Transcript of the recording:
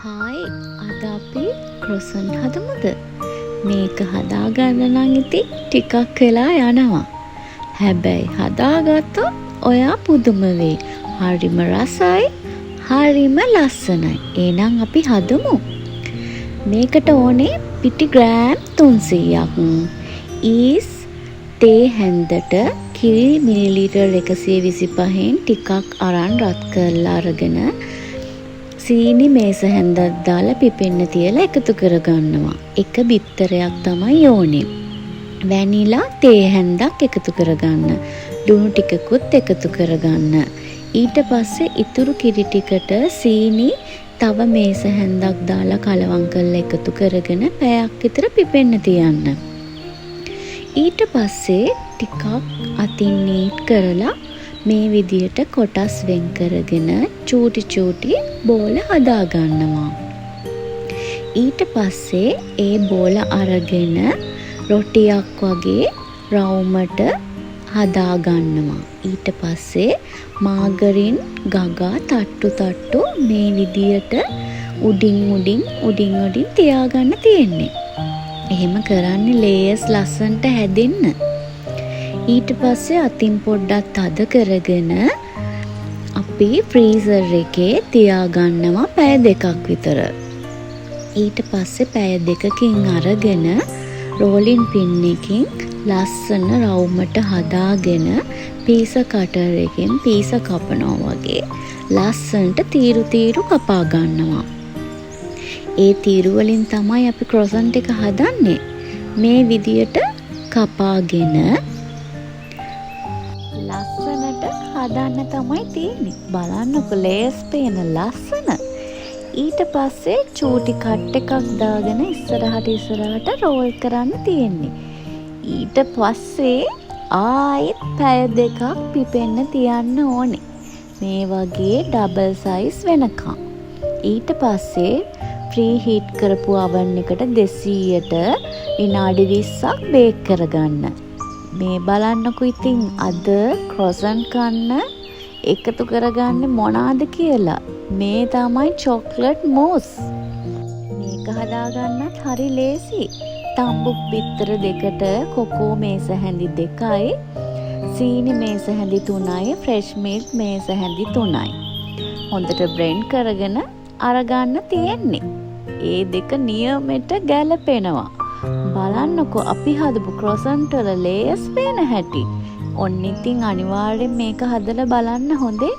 Hi අද අපි ක්‍රොසන් හදමුද? මේක හදාගන්න නම් ඉතින් ටිකක් වෙලා යනවා. හැබැයි හදාගත්තොත් ඔයා පුදුම වෙයි. හරිම රසයි, හරිම ලස්සනයි. එහෙනම් අපි හදමු. මේකට ඕනේ පිටි ග්‍රෑම් 300ක්. ඊස් තේ හැන්දට කිරි මිලිලීටර් 125න් ටිකක් අරන් රත් කරලා අරගෙන සීනි මේස හැන්දක් දාලා පිපෙන්න තියලා එකතු කරගන්නවා. එක බිත්තරයක් තමයි ඕනේ. වැනිලා තේ හැන්දක් එකතු කරගන්න. ලුණු ටිකකුත් එකතු කරගන්න. ඊට පස්සේ ඉතුරු කිරි ටිකට සීනි තව මේස හැන්දක් දාලා කලවම් කරලා එකතු කරගෙන පැයක් විතර පිපෙන්න තියන්න. ඊට පස්සේ ටිකක් අතින් නීට් කරලා මේ විදියට කොටස් වෙන් කරගෙන චූටි චූටි බෝල හදා ගන්නවා. ඊට පස්සේ ඒ බෝල අරගෙන රොටියක් වගේ රවුමට හදා ගන්නවා. ඊට පස්සේ මාගරින් ගගා තට්ටු මේ විදියට උඩින් තියාගන්න තියෙන්නේ. එහෙම කරන්නේ ලේයර්ස් ලස්සනට හැදෙන්න. ඊට පස්සේ අතින් පොඩ්ඩක් තද කරගෙන අපි ෆ්‍රීසර් එකේ තියාගන්නවා පැය 2ක් විතර. ඊට පස්සේ පැය 2කින් අරගෙන රෝලින් පින් එකකින් ලස්සන රවුමට හදාගෙන පීස කටර් එකෙන් පීස කපනවා වගේ ලස්සනට තීරු කපා ගන්නවා. ඒ තීරු වලින් තමයි අපි ක්‍රොසන්ට් එක හදන්නේ. මේ විදියට කපාගෙන ලස්සනට හදන්න තමයි තියෙන්නේ. බලන්නකො ලේස් පේන ලස්සන. ඊට පස්සේ චූටි කට් එකක් දාගෙන ඉස්සරහට රෝල් කරන්න තියෙන්නේ. ඊට පස්සේ ආයෙත් පැය 2ක් පිපෙන්න තියන්න ඕනේ. මේ වගේ ඩබල් සයිස් වෙනකම්. ඊට පස්සේ ප්‍රී හීට් කරපු oven එකට 200ට විනාඩි 20ක් බේක් කරගන්න. මේ බලන්නකො ඉතින් අද ක්‍රොසන්ට් කන්න එකතු කරගන්නේ මොනවාද කියලා. මේ තමයි චොක්ලට් මූස්. මේක හදාගන්නත් හරි ලේසි. තම්බු බිත්තර 2ට කොකෝ මේස හැඳි 2යි, සීනි මේස හැඳි 3යි, ෆ්‍රෙෂ් මිල්ක් මේස හැඳි 3යි. හොඳට බ්ලෙන්ඩ් කරගෙන අරගන්න තියෙන්නේ. ඒ දෙක නියමෙට ගැලපෙනවා. බලන්නකො අපි හදපු ක්‍රොසන්ට් වල ලේයර්ස් පේන හැටි. ඔන්න ඉතින් අනිවාර්යෙන් මේක හදලා බලන්න හොඳේ.